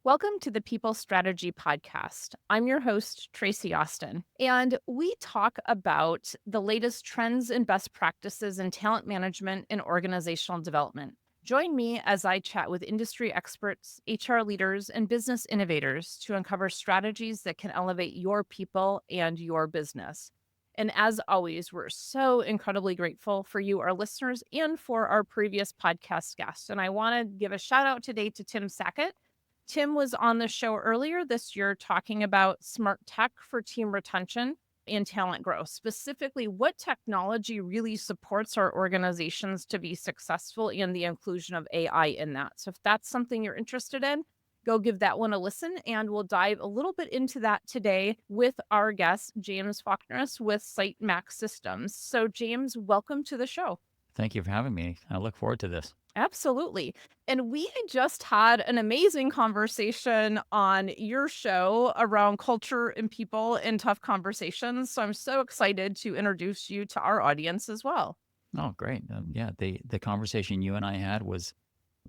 Welcome to the People Strategy Podcast. I'm your host, Traci Austin, and we talk about the latest trends and best practices in talent management and organizational development. Join me as I chat with industry experts, HR leaders, and business innovators to uncover strategies that can elevate your people and your business. And as always, we're so incredibly grateful for you, our listeners, and for our previous podcast guests. And I want to give a shout out today to Tim Sackett. Tim was on the show earlier this year talking about smart tech for team retention and talent growth. Specifically, what technology really supports our organizations to be successful in the inclusion of AI in that. So, if that's something you're interested in, go give that one a listen. And we'll dive a little bit into that today with our guest, James Faulkner with Site Max Systems. So, James, welcome to the show. Thank you for having me. I look forward to this. Absolutely. And we had just had an amazing conversation on your show around culture and people and tough conversations. So I'm so excited to introduce you to our audience as well. Oh, great. Yeah, the conversation you and I had was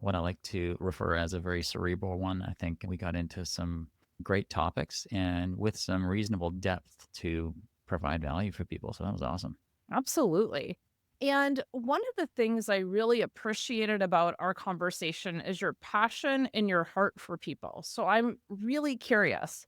what I like to refer as a very cerebral one. I think we got into some great topics and with some reasonable depth to provide value for people. So that was awesome. Absolutely. And one of the things I really appreciated about our conversation is your passion and your heart for people. So I'm really curious.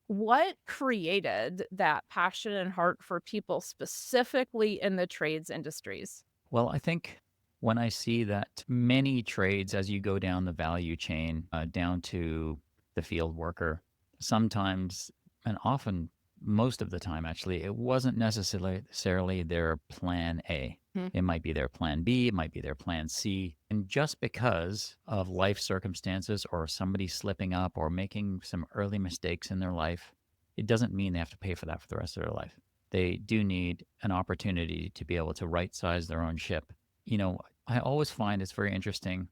What created that passion and heart for people specifically in the trades industries? Well, I think when I see that many trades, as you go down the value chain down to the field worker, sometimes and often, most of the time, actually, it wasn't necessarily their plan A. Mhm. It might be their plan B, it might be their plan C. And just because of life circumstances or somebody slipping up or making some early mistakes in their life, it doesn't mean they have to pay for that for the rest of their life. They do need an opportunity to be able to right size their own ship. I always find it's very interesting.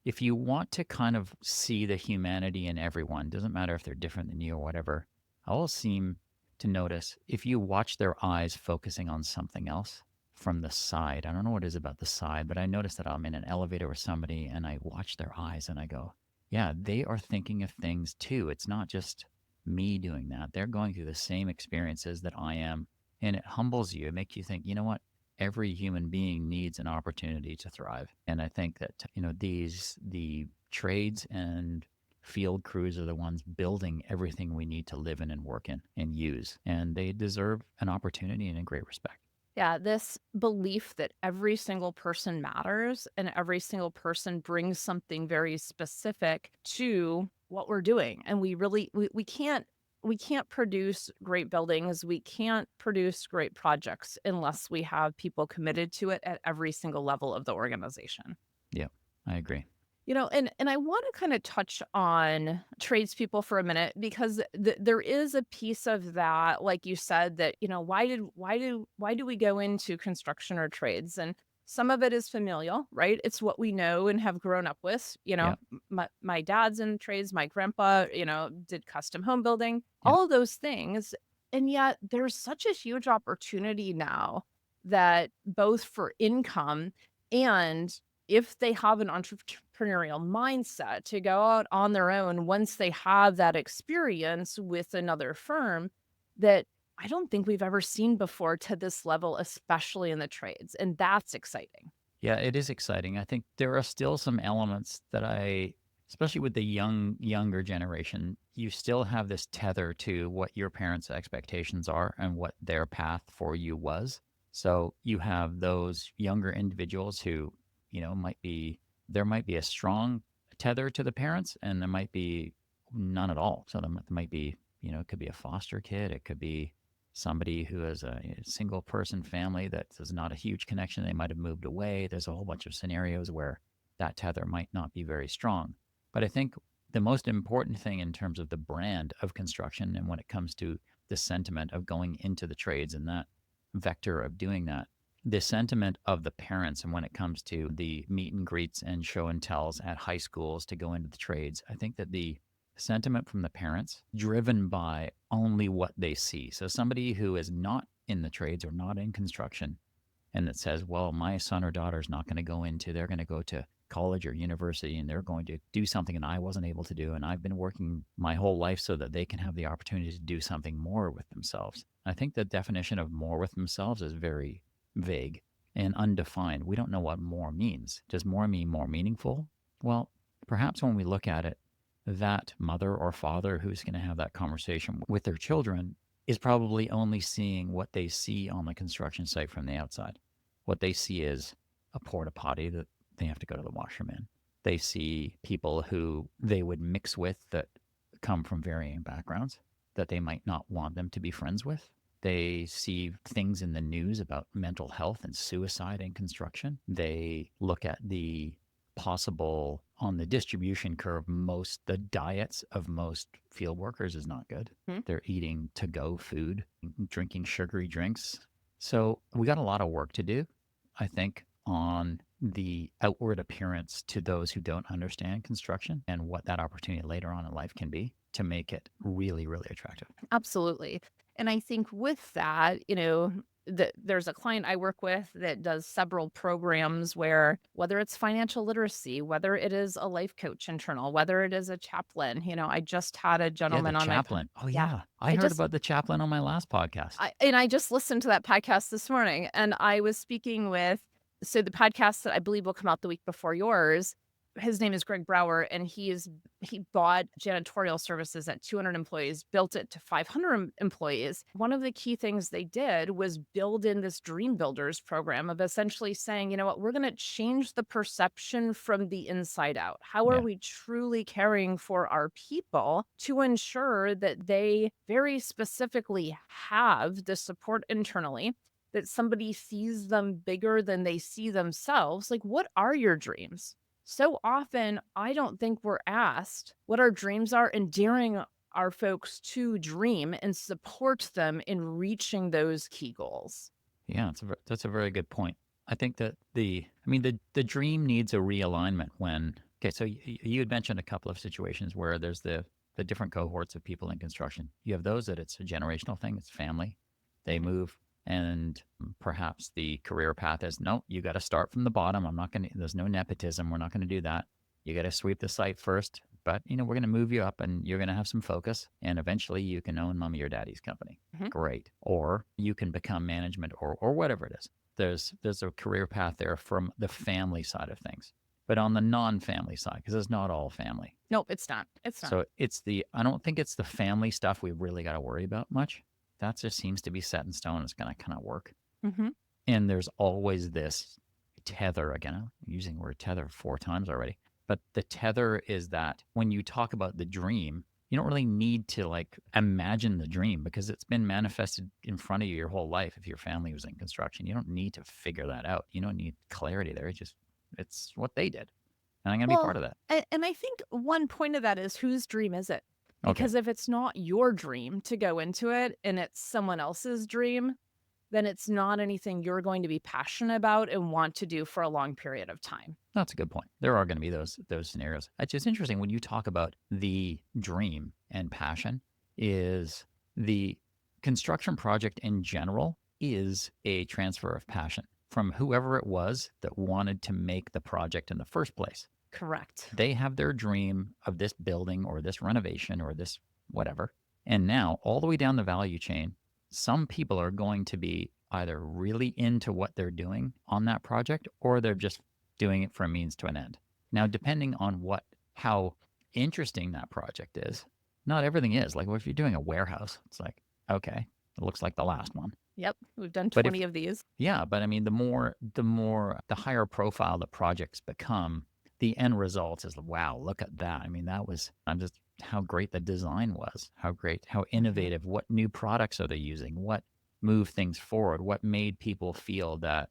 If you want to kind of see the humanity in everyone, doesn't matter if they're different than you or whatever, I always seem to notice if you watch their eyes focusing on something else from the side. I don't know what it is about the side, but I notice that I'm in an elevator with somebody and I watch their eyes and I go, yeah, they are thinking of things too. It's not just me doing that. They're going through the same experiences that I am. And it humbles you. It makes you think, you know what? Every human being needs an opportunity to thrive. And I think that, the trades and field crews are the ones building everything we need to live in and work in and use. And they deserve an opportunity and a great respect. Yeah, this belief that every single person matters and every single person brings something very specific to what we're doing. And we can't produce great buildings. We can't produce great projects unless we have people committed to it at every single level of the organization. Yeah, I agree. And I wanna kinda touch on tradespeople for a minute because there is a piece of that, like you said, that, why do we go into construction or trades? And some of it is familial, right? It's what we know and have grown up with, Yeah, my dad's in trades, my grandpa, did custom home building, yeah, all of those things, and yet there's such a huge opportunity now that both for income and if they have an entrepreneurial mindset to go out on their own once they have that experience with another firm that I don't think we've ever seen before to this level, especially in the trades. And that's exciting. yeah. It is exciting. I think there are still some elements that especially with the younger generation, you still have this tether to what your parents' expectations are and what their path for you was. So you have those younger individuals who, there might be a strong tether to the parents and there might be none at all. So there might be, it could be a foster kid. It could be somebody who has a single person family that is not a huge connection. They might have moved away. There's a whole bunch of scenarios where that tether might not be very strong. But I think the most important thing in terms of the brand of construction and when it comes to the sentiment of going into the trades and that vector of doing that, the sentiment of the parents and when it comes to the meet and greets and show and tells at high schools to go into the trades, I think that the sentiment from the parents driven by only what they see. So somebody who is not in the trades or not in construction and that says, well, my son or daughter is not going to go into, they're going to go to college or university and they're going to do something and I wasn't able to do. And I've been working my whole life so that they can have the opportunity to do something more with themselves. I think the definition of more with themselves is very vague and undefined. We don't know what more means. Does more mean more meaningful? Well, perhaps when we look at it, that mother or father who's going to have that conversation with their children is probably only seeing what they see on the construction site from the outside. What they see is a porta potty that they have to go to the washroom in. They see people who they would mix with that come from varying backgrounds that they might not want them to be friends with. They see things in the news about mental health and suicide in construction. They look at the possible on the distribution curve, the diets of most field workers is not good. Hmm. They're eating to go food, drinking sugary drinks. So we got a lot of work to do, I think, on the outward appearance to those who don't understand construction and what that opportunity later on in life can be to make it really, really attractive. Absolutely. And I think with that, there's a client I work with that does several programs where whether it's financial literacy, whether it is a life coach internal, whether it is a chaplain, I just had a Yeah, the gentleman on chaplain. Oh, yeah. yeah. I I heard just about the chaplain on my last podcast. I just listened to that podcast this morning and I was speaking with so the podcast that I believe will come out the week before yours, his name is Greg Brower and he bought janitorial services at 200 employees, built it to 500 employees. One of the key things they did was build in this dream builders program of essentially saying, you know what, we're going to change the perception from the inside out. How are Yeah. we truly caring for our people to ensure that they very specifically have the support internally, that somebody sees them bigger than they see themselves? Like, what are your dreams? So often, I don't think we're asked what our dreams are and daring our folks to dream and support them in reaching those key goals. Yeah, that's a very good point. I think that the dream needs a realignment when, okay, so you had mentioned a couple of situations where there's the different cohorts of people in construction. You have those that it's a generational thing, it's family. They move and perhaps the career path is, no, you got to start from the bottom. There's no nepotism. We're not going to do that. You got to sweep the site first, but we're going to move you up and you're going to have some focus and eventually you can own mommy or daddy's company. Mhm. Great. Or you can become management or whatever it is. There's a career path there from the family side of things. But on the non-family side, because it's not all family. Nope, it's not. It's not. So I don't think it's the family stuff we really got to worry about much. That just seems to be set in stone. It's going to kind of work. Mhm. And there's always this tether again. I'm using the word tether 4 times already. But the tether is that when you talk about the dream, you don't really need to like imagine the dream because it's been manifested in front of you your whole life. If your family was in construction, you don't need to figure that out. You don't need clarity there. It's what they did. And I'm going to be part Well, of that. and I think one point of that is whose dream is it? Okay. Because if it's not your dream to go into it and it's someone else's dream, then it's not anything you're going to be passionate about and want to do for a long period of time. That's a good point. There are going to be those scenarios. It's just interesting when you talk about the dream and passion is the construction project in general is a transfer of passion from whoever it was that wanted to make the project in the first place. Correct. They have their dream of this building or this renovation or this whatever. And now, all the way down the value chain, some people are going to be either really into what they're doing on that project or they're just doing it for a means to an end. Now, depending on how interesting that project is, not everything is. Like, well, if you're doing a warehouse, it's like, okay, it looks like the last one. Yep, we've done But if 20 of these. yeah, but I mean, the higher profile the projects become, the end result is wow, look at that. I mean, I'm just how great the design was, how great, how Mhm. innovative, what new products are they using, what moved things forward, what made people feel that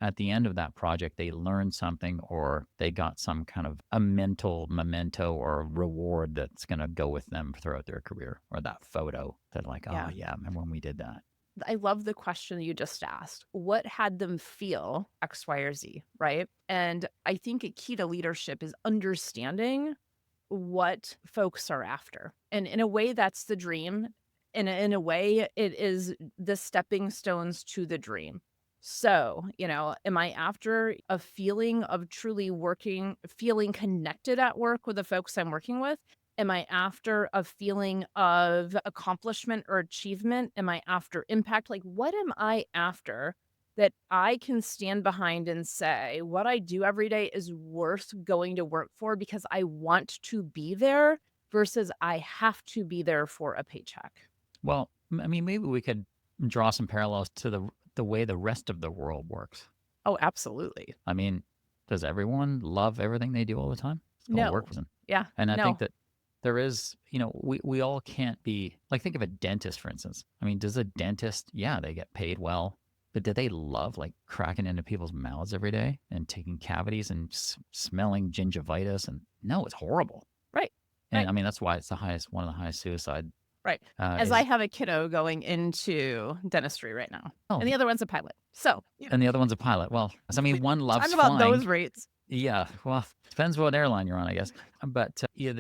at the end of that project they learned something or they got some kind of a mental memento or reward that's going to go with them throughout their career or that photo that like, oh Yeah. yeah, remember when we did that. I love the question you just asked. What had them feel X, Y, or Z, right? And I think a key to leadership is understanding what folks are after. And in a way, that's the dream. In a way, it is the stepping stones to the dream. So, am I after a feeling of truly working, feeling connected at work with the folks I'm working with? Am I after a feeling of accomplishment or achievement? Am I after impact? Like, what am I after that I can stand behind and say, what I do every day is worth going to work for because I want to be there versus I have to be there for a paycheck? Well, I mean, maybe we could draw some parallels to the way the rest of the world works. Oh, absolutely. I mean, does everyone love everything they do all the time? It's called No. work person. Yeah. And I think No. that there is, we all can't be like, think of a dentist, for instance. I mean, does a dentist, yeah, they get paid well, but do they love like cracking into people's mouths every day and taking cavities and smelling gingivitis? And no, it's horrible. Right. And Right. I mean, that's why it's one of the highest suicide Right. As I is, have a kiddo going into dentistry right now, oh, and the other one's a pilot. So, and the other one's a pilot. Well, so, I we mean, one talk loves about flying. those rates. Yeah, well, depends what airline you're on, I guess. But yeah,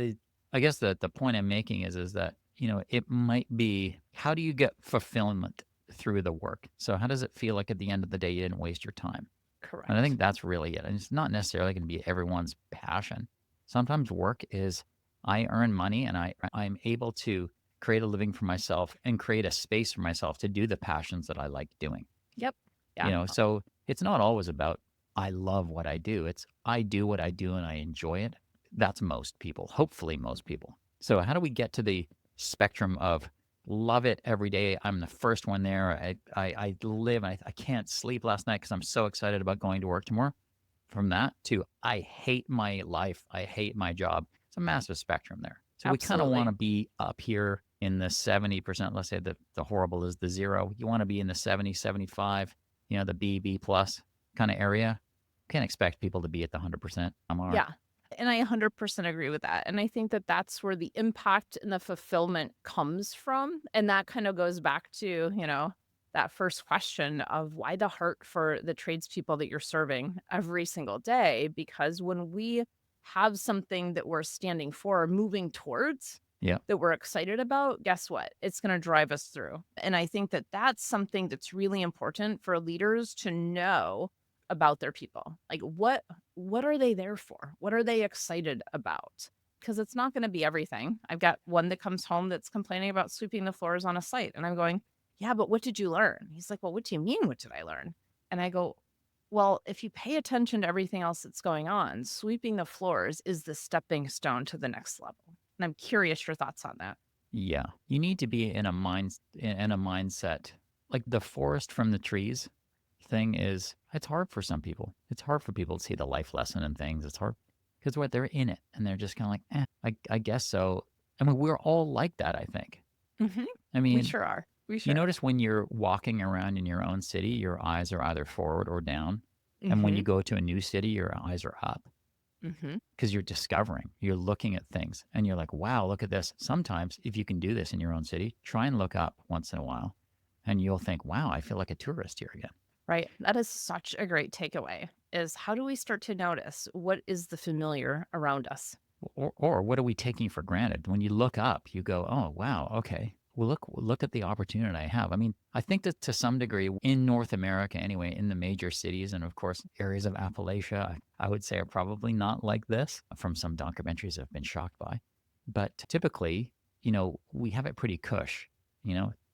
I guess the point I'm making is that it might be, how do you get fulfillment through the work? So how does it feel like at the end of the day you didn't waste your time? And I Correct. think that's really it. And it's not necessarily going to be everyone's passion. Sometimes work is, I earn money and I'm able to create a living for myself and create a space for myself to do the passions that I like doing. Yep. Yeah. So it's not always about, I love what I do. It's, I do what I do and I enjoy it. That's most people, hopefully most people. So how do we get to the spectrum of love it every day? I'm the first one there. I live, I can't sleep last night because I'm so excited about going to work tomorrow. From that to, I hate my life. I hate my job. It's a massive spectrum there. So we kind of want Absolutely. to be up here in the 70%. Let's say the horrible is the zero. You want to be in the 70, 75, the B plus kind of area. Can't expect people to be at the 100% MR. Yeah. And I 100% agree with that. And I think that that's where the impact and the fulfillment comes from. And that kind of goes back to, that first question of why the heart for the tradespeople that you're serving every single day. Because when we have something that we're standing for, moving towards, Yeah. that we're excited about, guess what? It's going to drive us through. And I think that that's something that's really important for leaders to know about their people. Like what are they there for? What are they excited about? Because it's not going to be everything. I've got one that comes home that's complaining about sweeping the floors on a site. And I'm going, yeah, but what did you learn? He's like, well, what do you mean? What did I learn? And I go, well, if you pay attention to everything else that's going on, sweeping the floors is the stepping stone to the next level. And I'm curious your thoughts on that. Yeah. You need to be in a mindset. Like the forest from the trees thing is, it's hard for some people. It's hard for people to see the life lesson and things. It's hard because what, they're in it and they're just kind of like, I guess so. I mean, we're all like that, I think. Mhm. I We mean, sure are. We you sure are. notice when you're walking around in your own city, your eyes are either forward or down. And when you Mhm. go to a new city, your eyes are up Mhm. because you're discovering, you're looking at things and you're like, wow, look at this. Sometimes, if you can do this in your own city, try and look up once in a while and you'll think, wow, I feel like a tourist here again. Right. That is such a great takeaway, is how do we start to notice what is the familiar around us? Or what are we taking for granted? When you look up, you go, oh, wow, okay. Well, look at the opportunity I have. I mean, I think that to some degree in North America anyway, in the major cities and of course areas of Appalachia, I would say are probably not like this from some documentaries I've been shocked by. But typically, we have it pretty cush.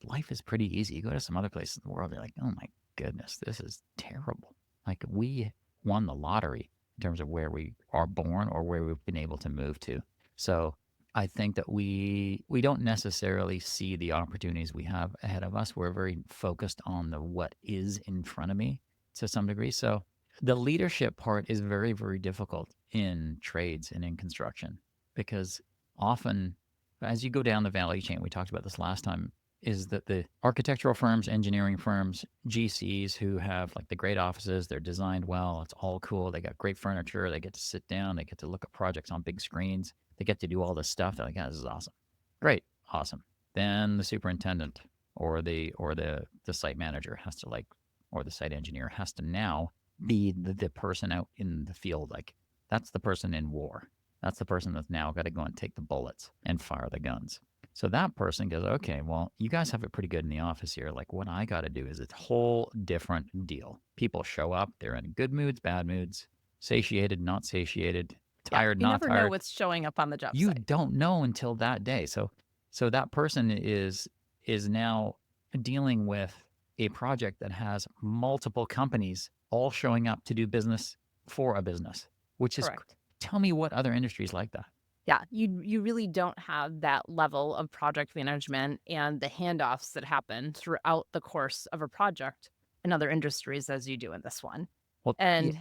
Life is pretty easy. You go to some other places in the world, you're like, oh my goodness, this is terrible. Like we won the lottery in terms of where we are born or where we've been able to move to. So I think that we don't necessarily see the opportunities we have ahead of us. We're very focused on the what is in front of me to some degree. So the leadership part is very, very difficult in trades and in construction because often as you go down the value chain, we talked about this last time, is that the architectural firms, engineering firms, GCs who have like the great offices, they're designed well, it's all cool, they got great furniture, they get to sit down, they get to look at projects on big screens, they get to do all this stuff. They're like, yeah, this is awesome. Great, awesome. Then the superintendent or the site manager has to or the site engineer has to now be the person out in the field. Like that's the person in war. That's the person that's now got to go and take the bullets and fire the guns. So that person goes, okay, well, you guys have it pretty good in the office here. Like what I got to do is a whole different deal. People show up, they're in good moods, bad moods, satiated, not satiated, Yeah, tired, you not never know tired. what's showing up on the job You site. don't know until that day. So that person is now dealing with a project that has multiple companies all showing up to do business for a business, which is Correct. tell me what other industries like that. Yeah, you really don't have that level of project management and the handoffs that happen throughout the course of a project in other industries as you do in this one. Well, yeah, And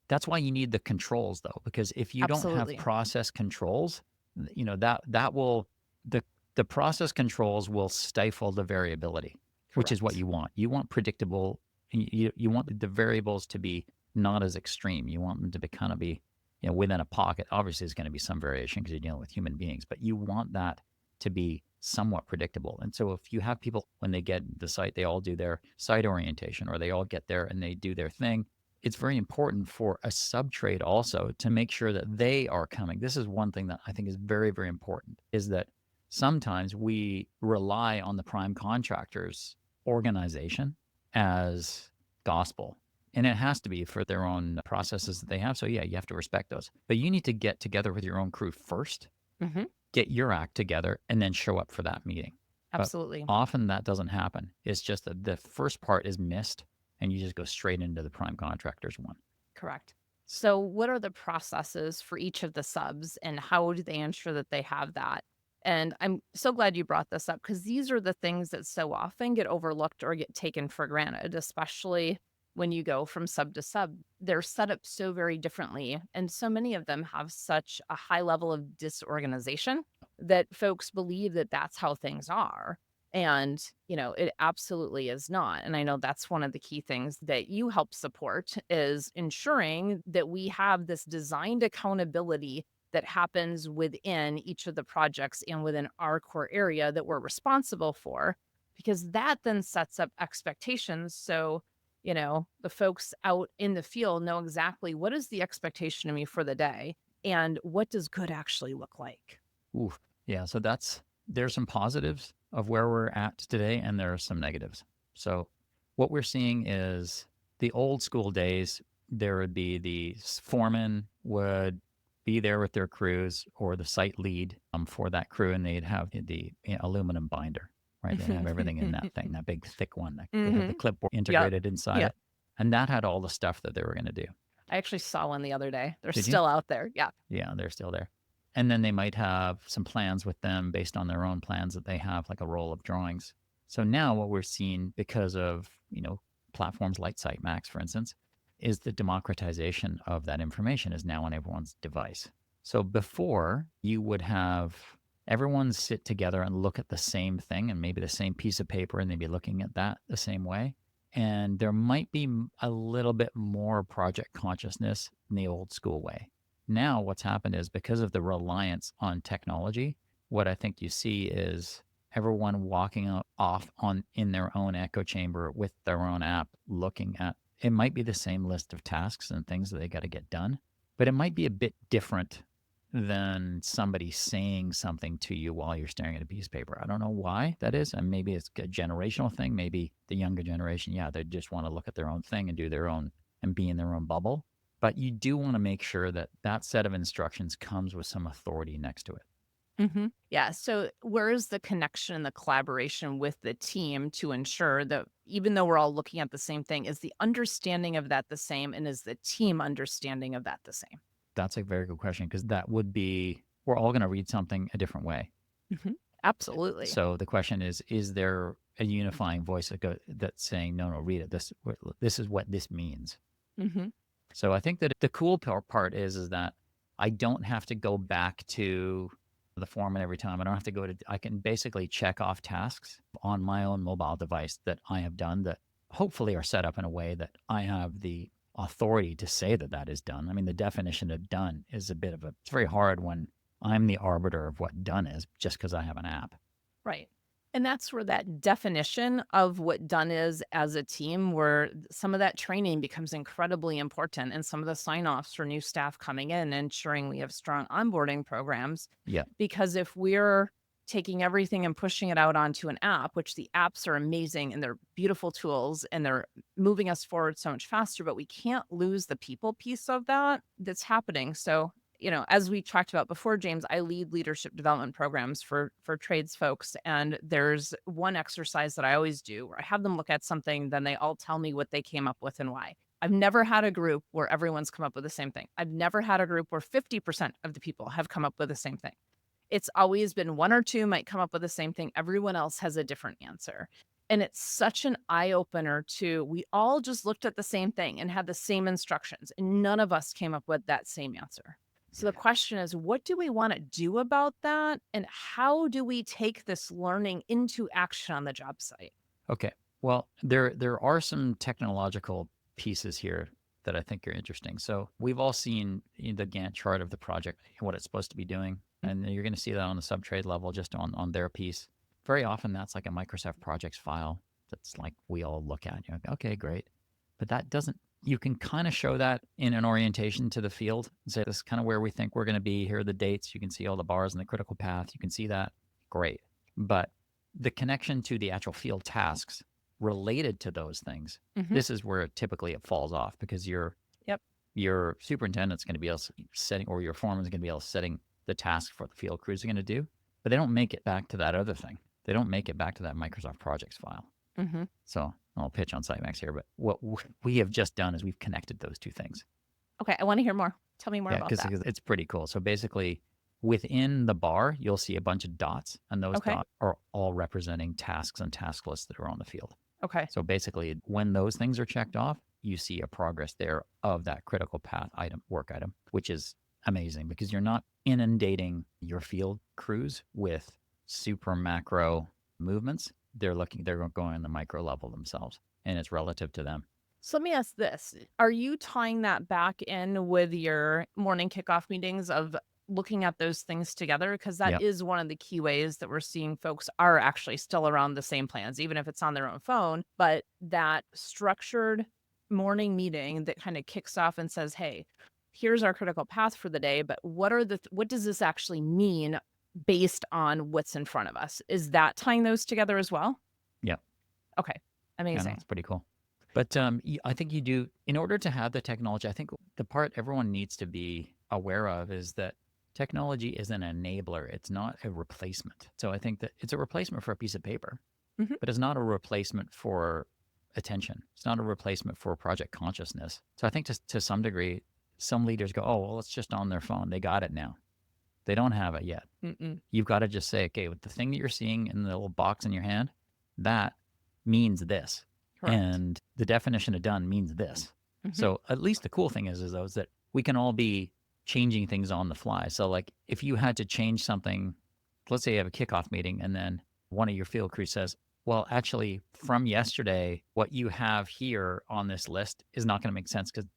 that's why you need the controls though, because if you don't have absolutely. process controls, that will the the process controls will stifle the variability, which is what Correct. you want. You want predictable. You want the variables to be not as extreme. You want them to be kind of be, within a pocket. Obviously, there's going to be some variation because you're dealing with human beings, but you want that to be somewhat predictable. And so if you have people when they get the site, they all do their site orientation or they all get there and they do their thing, it's very important for a sub trade also to make sure that they are coming. This is one thing that I think is very, very important is that sometimes we rely on the prime contractor's organization as gospel. And it has to be for their own processes that they have. So, yeah, you have to respect those. But you need to get together with your own crew first, Hmm. get your act together, and then show up for that meeting. But Absolutely. often that doesn't happen. It's just that the first part is missed and you just go straight into the prime contractors one. Correct. So, what are the processes for each of the subs and how do they ensure that they have that? And I'm so glad you brought this up because these are the things that so often get overlooked or get taken for granted, especially when you go from sub to sub. They're set up so very differently. And so many of them have such a high level of disorganization that folks believe that that's how things are. And, it absolutely is not. And I know that's one of the key things that you help support is ensuring that we have this designed accountability that happens within each of the projects and within our core area that we're responsible for, because that then sets up expectations. So, the folks out in the field know exactly what is the expectation of me for the day and what does good actually look like. Oof. Yeah. So there's some positives of where we're at today, and there are some negatives. So what we're seeing is the old school days, there would be the foreman would be there with their crews or the site lead for that crew, and they'd have the aluminum binder, right? They'd have everything in that thing, that big thick one that they had the Hmm. clipboard Yep. integrated inside Yep. it. And that had all the stuff that they were going to do. I actually saw one the other day. They're Did you? still out there. Yeah. Yeah, they're still there. And then they might have some plans with them based on their own plans that they have, like a roll of drawings. So now what we're seeing because of, platforms like Sitemax, for instance, is the democratization of that information is now on everyone's device. So before you would have everyone sit together and look at the same thing and maybe the same piece of paper and they'd be looking at that the same way. And there might be a little bit more project consciousness in the old school way. Now, what's happened is because of the reliance on technology, what I think you see is everyone walking off on in their own echo chamber with their own app, looking at it might be the same list of tasks and things that they got to get done, but it might be a bit different than somebody saying something to you while you're staring at a piece of paper. I don't know why that is. And maybe it's a generational thing. Maybe the younger generation, yeah, they just want to look at their own thing and do their own and be in their own bubble. But you do want to make sure that that set of instructions comes with some authority next to it. Yeah. So, where is the connection and the collaboration with the team to ensure that even though we're all looking at the same thing, is the understanding of that the same? And is the team understanding of that the same? That's a very good question because that would be, we're all going to read something a different way. Hmm. Absolutely. So the question is there a unifying voice that's saying, no, no, read it. This is what this means. Hmm. So I think that the cool part is that I don't have to go back to the foreman every time. I don't have to I can basically check off tasks on my own mobile device that I have done that hopefully are set up in a way that I have the authority to say that that is done. I mean, the definition of done is it's very hard when I'm the arbiter of what done is just because I have an app. Right. And that's where that definition of what done is as a team, where some of that training becomes incredibly important and some of the sign offs for new staff coming in, ensuring we have strong onboarding programs. Yeah. Because if we're taking everything and pushing it out onto an app, which the apps are amazing and they're beautiful tools and they're moving us forward so much faster, but we can't lose the people piece of that that's happening. So, as we talked about before, James, I lead leadership development programs for trades folks. And there's one exercise that I always do where I have them look at something, then they all tell me what they came up with and why. I've never had a group where everyone's come up with the same thing. I've never had a group where 50% of the people have come up with the same thing. It's always been one or two might come up with the same thing. Everyone else has a different answer. And it's such an eye opener to we all just looked at the same thing and had the same instructions, and none of us came up with that same answer. So the question is, what do we want to do about that? And how do we take this learning into action on the job site? Okay. Well, there are some technological pieces here that I think are interesting. So we've all seen the Gantt chart of the project, what it's supposed to be doing. And you're going to see that on the subtrade level, just on their piece. Very often that's like a Microsoft projects file that's like we all look at. You're like, okay, great. But that doesn't, you can kind of show that in an orientation to the field and say, this is kind of where we think we're going to be. Here are the dates. You can see all the bars and the critical path. You can see that. Great. But the connection to the actual field tasks related to those things, this is where typically it falls off because Yep. your superintendent's going to be able to setting, or your foreman's going to be able to setting the task for the field crews are going to do, but they don't make it back to that other thing. They don't make it back to that Microsoft projects file. So I'll pitch on Sitemax here, but what we have just done is we've connected those two things. Okay. I want to hear more. Tell me more about that. Because it's pretty cool. So basically, within the bar, you'll see a bunch of dots, and those dots are all representing tasks and task lists that are on the field. Okay. So basically, when those things are checked off, you see a progress there of that critical path item, work item, which is amazing because you're not inundating your field crews with super macro movements. They're going on the micro level themselves, and it's relative to them. So let me ask this. Are you tying that back in with your morning kickoff meetings of looking at those things together? Because that is one of the key ways that we're seeing folks are actually still around the same plans, even if it's on their own phone. But that structured morning meeting that kind of kicks off and says, hey, here's our critical path for the day, but what does this actually mean based on what's in front of us? Is that tying those together as well? Yeah. Okay. Amazing. Yeah, that's pretty cool. But I think you do, in order to have the technology, I think the part everyone needs to be aware of is that technology is an enabler. It's not a replacement. So I think that it's a replacement for a piece of paper, but it's not a replacement for attention. It's not a replacement for project consciousness. So I think to some degree, some leaders go, oh, well, it's just on their phone. They got it now. They don't have it yet. You've got to just say, okay, with the thing that you're seeing in the little box in your hand, that means this. Correct. And the definition of done means this. So at least the cool thing is that we can all be changing things on the fly. So like if you had to change something, let's say you have a kickoff meeting and then one of your field crew says, well, actually from yesterday, what you have here on this list is not going to make sense because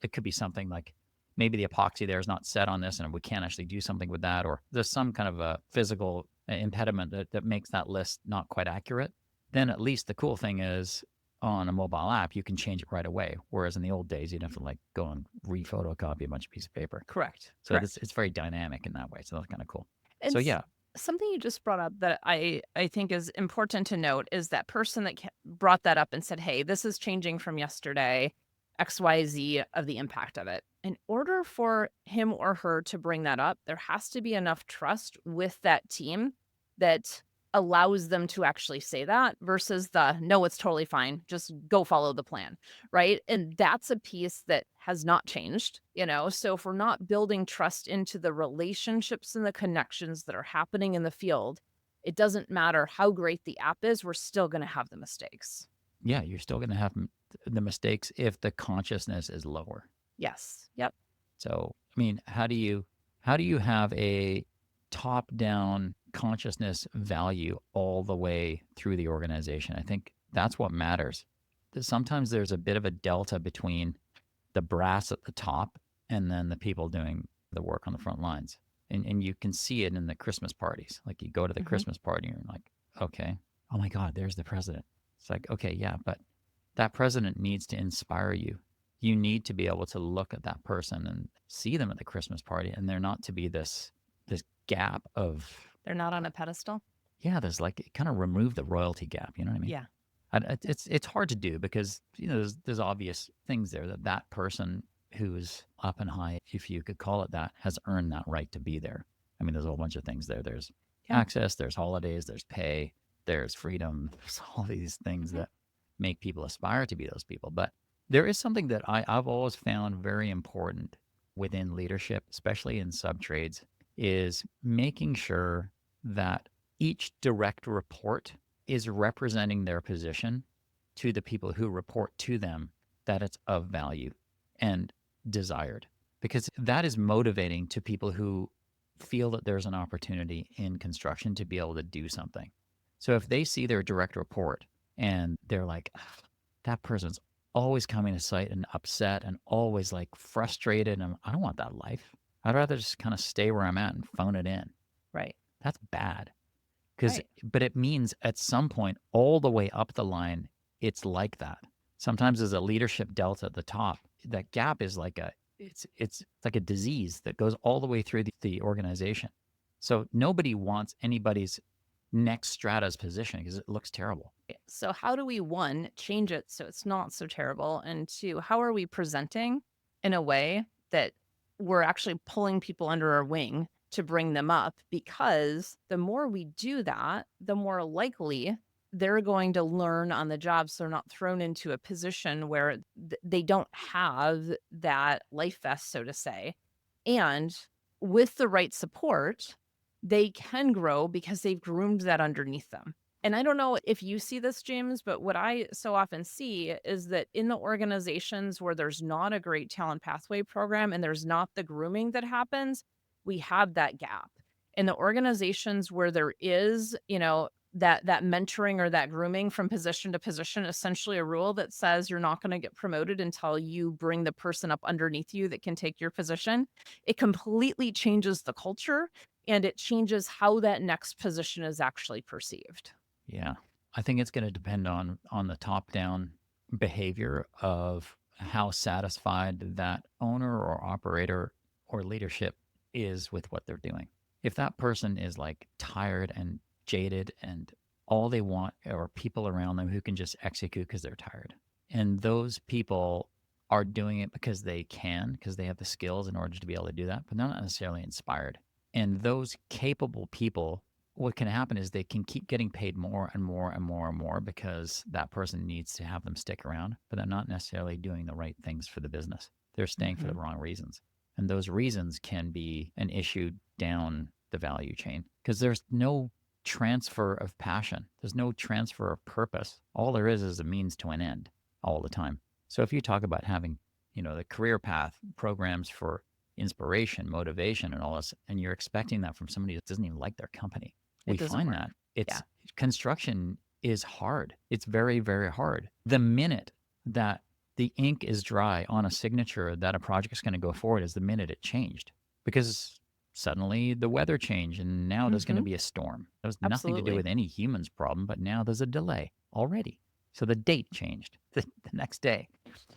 it could be something like maybe the epoxy there is not set on this and we can't actually do something with that, or there's some kind of a physical impediment that makes that list not quite accurate. Then at least the cool thing is on a mobile app, you can change it right away. Whereas in the old days, you'd have to like go and re-photocopy a bunch of piece of paper. Correct. So it's very dynamic in that way. So that's kind of cool. And so yeah. Something you just brought up that I think is important to note is that person that brought that up and said, hey, this is changing from yesterday, XYZ of the impact of it. In order for him or her to bring that up, there has to be enough trust with that team that allows them to actually say that versus no, it's totally fine. Just go follow the plan. Right. And that's a piece that has not changed, So if we're not building trust into the relationships and the connections that are happening in the field, it doesn't matter how great the app is, we're still going to have the mistakes. Yeah. You're still going to have the mistakes if the consciousness is lower. Yes. Yep. So, I mean, how do you have a top-down consciousness value all the way through the organization? I think that's what matters. Sometimes there's a bit of a delta between the brass at the top and then the people doing the work on the front lines. And you can see it in the Christmas parties. Like you go to the Christmas party and you're like, okay, oh my God, there's the president. It's like, okay, yeah, but that president needs to inspire you. You need to be able to look at that person and see them at the Christmas party, and there not to be this gap of They're not on a pedestal? Yeah, there's like kind of remove the royalty gap. You know what I mean? Yeah. It's hard to do because there's obvious things there that person who's up and high, if you could call it that, has earned that right to be there. I mean, there's a whole bunch of things there. There's Yeah. access, there's holidays, there's pay, there's freedom, there's all these things Mhm. that make people aspire to be those people. But there is something that I've always found very important within leadership, especially in sub trades, is making sure that each direct report is representing their position to the people who report to them, that it's of value and desired. Because that is motivating to people who feel that there's an opportunity in construction to be able to do something. So if they see their direct report and they're like, "Ugh, that person's always coming to site and upset and always like frustrated, and I don't want that life. I'd rather just kind of stay where I'm at and phone it in." Right. That's bad. Because, Right. but it means at some point, all the way up the line, it's like that. Sometimes there's a leadership delta at the top. That gap is like it's like a disease that goes all the way through the organization. So nobody wants anybody's next strata's position because it looks terrible. So how do we, one, change it so it's not so terrible? And two, how are we presenting in a way that we're actually pulling people under our wing to bring them up? Because the more we do that, the more likely they're going to learn on the job. So they're not thrown into a position where they don't have that life vest, so to say. And with the right support, they can grow because they've groomed that underneath them. And I don't know if you see this, James, but what I so often see is that in the organizations where there's not a great talent pathway program and there's not the grooming that happens, we have that gap. In the organizations where there is, that mentoring or that grooming from position to position, essentially a rule that says you're not going to get promoted until you bring the person up underneath you that can take your position. It completely changes the culture and it changes how that next position is actually perceived. Yeah. I think it's going to depend on the top down behavior of how satisfied that owner or operator or leadership is with what they're doing. If that person is like tired and jaded and all they want are people around them who can just execute because they're tired. And those people are doing it because they can, because they have the skills in order to be able to do that, but they're not necessarily inspired. And those capable people, what can happen is they can keep getting paid more and more and more and more because that person needs to have them stick around, but they're not necessarily doing the right things for the business. They're staying for the Mhm. wrong reasons. And those reasons can be an issue down the value chain because there's no transfer of passion. There's no transfer of purpose. All there is a means to an end all the time. So if you talk about having, the career path programs for inspiration, motivation, and all this, and you're expecting that from somebody that doesn't even like their company, It we doesn't find work. that Yeah, it's construction is hard. It's very, very hard. The minute that the ink is dry on a signature that a project is going to go forward is the minute it changed because suddenly the weather changed and now there's going to mhm, be a storm. It was nothing to do absolutely. with any human's problem, but now there's a delay already. So the date changed the next day.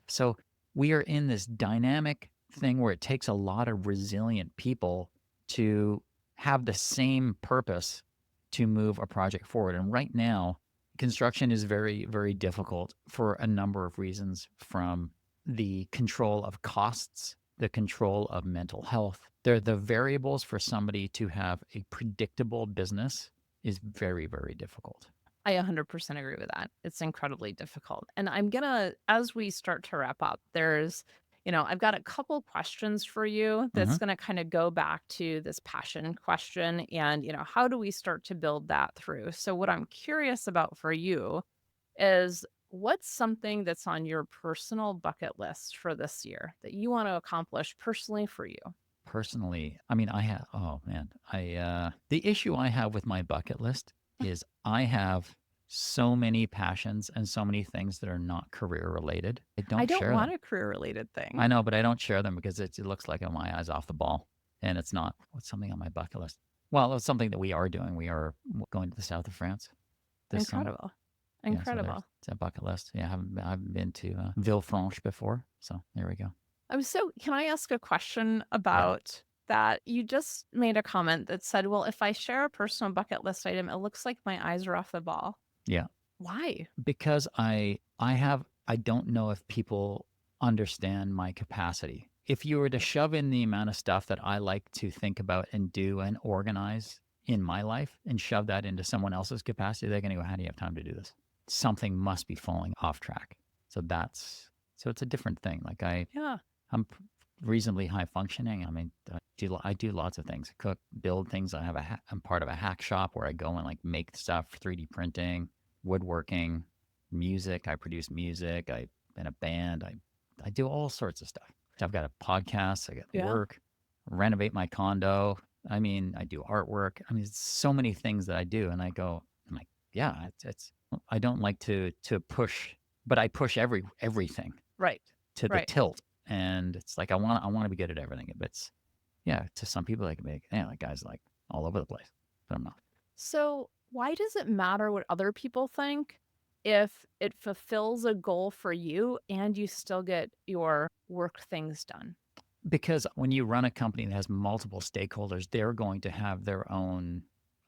So we are in this dynamic thing where it takes a lot of resilient people to have the same purpose to move a project forward. And right now, construction is very, very difficult for a number of reasons, from the control of costs, the control of mental health. They're the variables for somebody to have a predictable business is very, very difficult. I 100% agree with that. It's incredibly difficult. And I'm gonna, as we start to wrap up, I've got a couple questions for you Hmm. that's gonna kind of go back to this passion question and, how do we start to build that through? So, what I'm curious about for you is what's something that's on your personal bucket list for this year that you want to accomplish personally for you? Personally, I mean, I have, oh man, the issue I have with my bucket list is I have so many passions and so many things that are not career related. I I don't don't share want them. a career related I thing. know, but I don't share them because it looks like my eyes off the ball and it's not. What's something on my bucket list? Well, it's something that we are doing. We are going to the south of France this summer. Incredible. Yeah, so there's Incredible. it's a bucket list. Yeah, I haven't been to Villefranche before, so there we go. Can I ask a question Yeah. about that you just made a comment that said, well, if I share a personal bucket list item, it looks like my eyes are off the ball. Yeah. Why? Because I don't know if people understand my capacity. If you were to shove in the amount of stuff that I like to think about and do and organize in my life and shove that into someone else's capacity, they're going to go, how do you have time to do this? Something must be falling off track. So it's a different thing. Like Yeah. I'm reasonably high functioning. I mean, I do lots of things. Cook, build things. I'm part of a hack shop where I go and like make stuff, 3D printing, woodworking, music. I produce music. I in a band. I do all sorts of stuff. I've got a podcast. I got Yeah. work, renovate my condo. I mean, I do artwork. I mean, it's so many things that I do, and I'm like, yeah, it's. I don't like to push, but I push everything Right. to the Right. tilt, and it's like I want to be good at everything. But it's yeah, to some people they can be, yeah, that guy's like all over the place, but I'm not. So, why does it matter what other people think if it fulfills a goal for you and you still get your work things done? Because when you run a company that has multiple stakeholders, they're going to have their own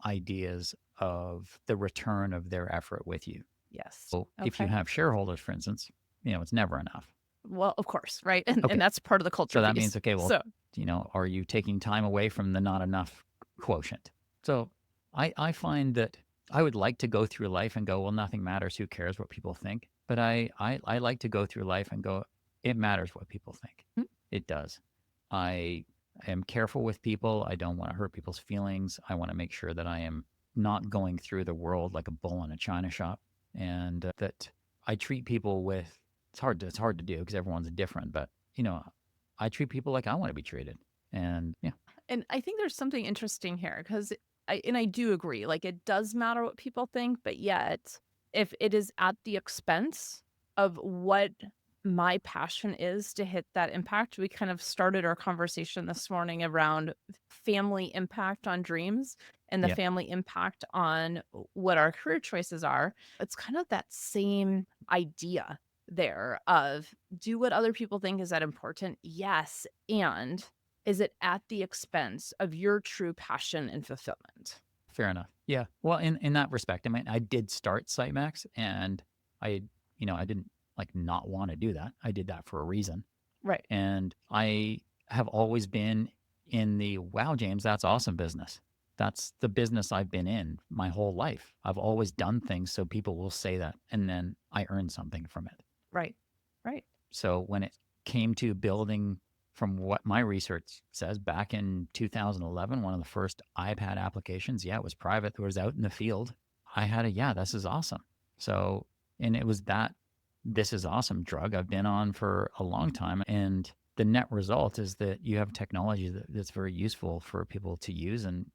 ideas of the return of their effort with you. Yes. So if you Okay. have shareholders, for instance, it's never enough. Well, of course, right? And Okay. that's part of the culture So that piece. means, okay, well, So, are you taking time away from the not enough quotient? So I find that I would like to go through life and go, well, nothing matters. Who cares what people think? But I like to go through life and go, it matters what people think. mm, It does. I am careful with people. I don't want to hurt people's feelings. I want to make sure that I am not going through the world like a bull in a china shop, and that I treat people with. It's hard to do because everyone's different, but I treat people like I want to be treated, and yeah, and I think there's something interesting here because I do agree. Like, it does matter what people think, but yet, if it is at the expense of what my passion is to hit that impact, we kind of started our conversation this morning around family impact on dreams and the yeah, family impact on what our career choices are. It's kind of that same idea there of, do what other people think, is that important? Yes. And is it at the expense of your true passion and fulfillment? fair enough. Yeah, well, in that respect, I mean, I did start Sitemax, and I I didn't like not want to do that. I did that for a reason. Right. And I have always been in the wow, James, that's awesome business. That's the business I've been in my whole life. I've always done things so people will say that, and then I earn something from it. Right. Right. So when it came to building, from what my research says, back in 2011, one of the first iPad applications, yeah, it was private, it was out in the field. I had yeah, this is awesome. So, and it was that this is awesome drug I've been on for a long time. And the net result is that you have technology that's very useful for people to use, and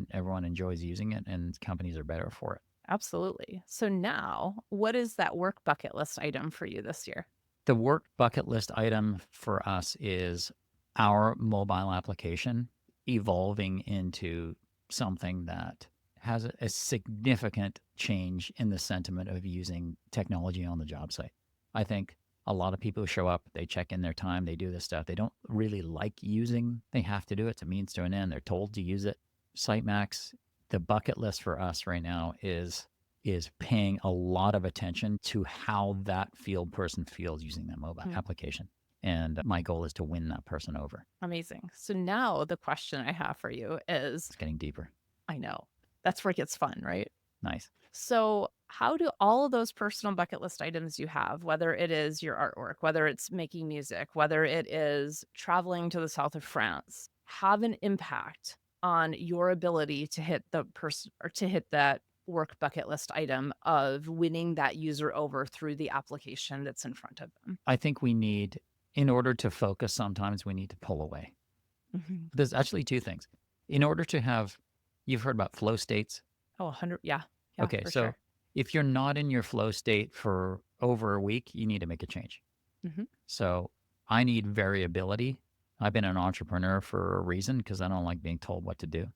everyone enjoys using it, and companies are better for it. Absolutely. So now, what is that work bucket list item for you this year? The work bucket list item for us is our mobile application evolving into something that has a significant change in the sentiment of using technology on the job site. I think a lot of people who show up, they check in their time, they do this stuff. They don't really like using, they have to do it. It's a means to an end. They're told to use it. Sitemax, the bucket list for us right now is paying a lot of attention to how that field person feels using that mobile Mm, application. And my goal is to win that person over. amazing. So now the question I have for you is, It's getting deeper. I know that's where it gets fun, right? Nice. So, how do all of those personal bucket list items you have, whether it is your artwork, whether it's making music, whether it is traveling to the south of France, have an impact on your ability to hit the person or to hit that work bucket list item of winning that user over through the application that's in front of them? I think in order to focus, sometimes we need to pull away. Mhm. There's actually two things. In order to have, you've heard about flow states. Oh, 100. Yeah. Yeah, Okay, for so sure. if you're not in your flow state for over a week, you need to make a change. Hmm. So I need variability. I've been an entrepreneur for a reason because I don't like being told what to do,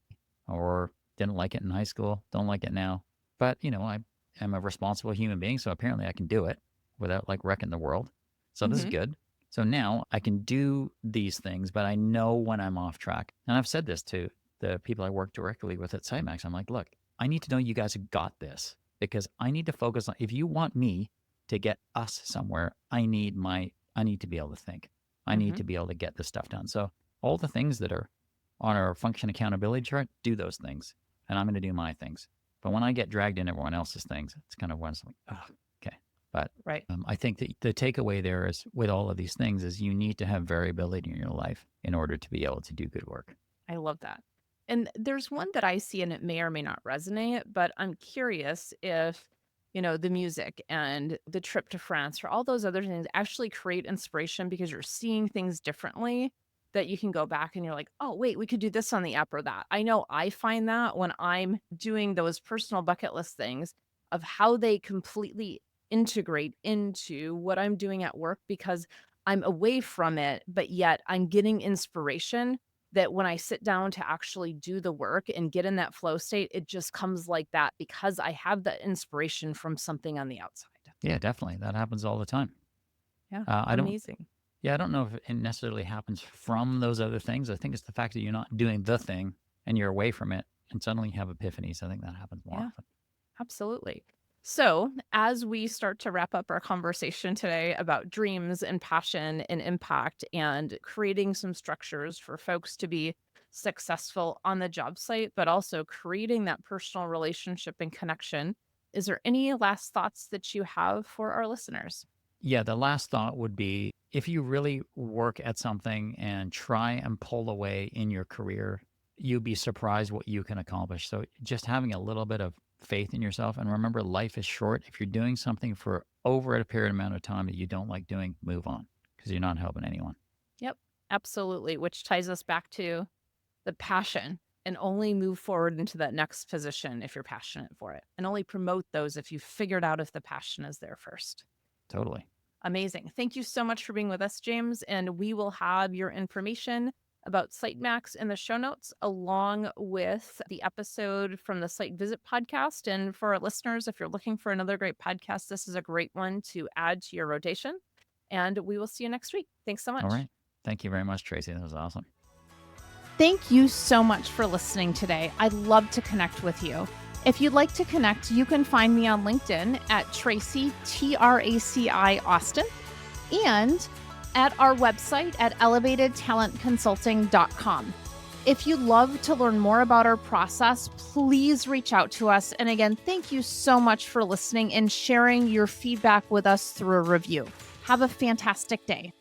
or didn't like it in high school, don't like it now. But, I am a responsible human being, so apparently I can do it without like wrecking the world. So this is Hmm. good. So now I can do these things, but I know when I'm off track. And I've said this to the people I work directly with at SiteMax. I'm like, look, I need to know you guys have got this because I need to focus on, if you want me to get us somewhere, I need to be able to think. I need Hmm. to be able to get this stuff done. So all the things that are on our function accountability chart, do those things. And I'm going to do my things. But when I get dragged in everyone else's things, it's kind of when it's like, oh, okay. But Right. I think that the takeaway there is with all of these things is you need to have variability in your life in order to be able to do good work. I love that. And there's one that I see and it may or may not resonate, but I'm curious if, the music and the trip to France or all those other things actually create inspiration because you're seeing things differently that you can go back and you're like, oh, wait, we could do this on the app or that. I know I find that when I'm doing those personal bucket list things of how they completely integrate into what I'm doing at work because I'm away from it, but yet I'm getting inspiration that when I sit down to actually do the work and get in that flow state, it just comes like that because I have the inspiration from something on the outside. Yeah, definitely. That happens all the time. Yeah, I don't, amazing. yeah, I don't know if it necessarily happens from those other things. I think it's the fact that you're not doing the thing and you're away from it and suddenly you have epiphanies. I think that happens more Yeah, often. absolutely. So, as we start to wrap up our conversation today about dreams and passion and impact and creating some structures for folks to be successful on the job site, but also creating that personal relationship and connection, is there any last thoughts that you have for our listeners? Yeah, the last thought would be if you really work at something and try and pull away in your career, you'd be surprised what you can accomplish. So just having a little bit of faith in yourself and remember life is short. If you're doing something for over a period amount of time that you don't like doing, move on because you're not helping anyone. Yep, absolutely. Which ties us back to the passion and only move forward into that next position if you're passionate for it and only promote those if you've figured out if the passion is there first. Totally. Amazing. Thank you so much for being with us, James. And we will have your information about SiteMax in the show notes, along with the episode from the Site Visit podcast. And for our listeners, if you're looking for another great podcast, this is a great one to add to your rotation. And we will see you next week. Thanks so All much. right. Thank you very much, Tracy. That was awesome. Thank you so much for listening today. I'd love to connect with you. If you'd like to connect, you can find me on LinkedIn at Traci, Traci Austin, and at our website at elevatedtalentconsulting.com. If you'd love to learn more about our process, please reach out to us. And again, thank you so much for listening and sharing your feedback with us through a review. Have a fantastic day.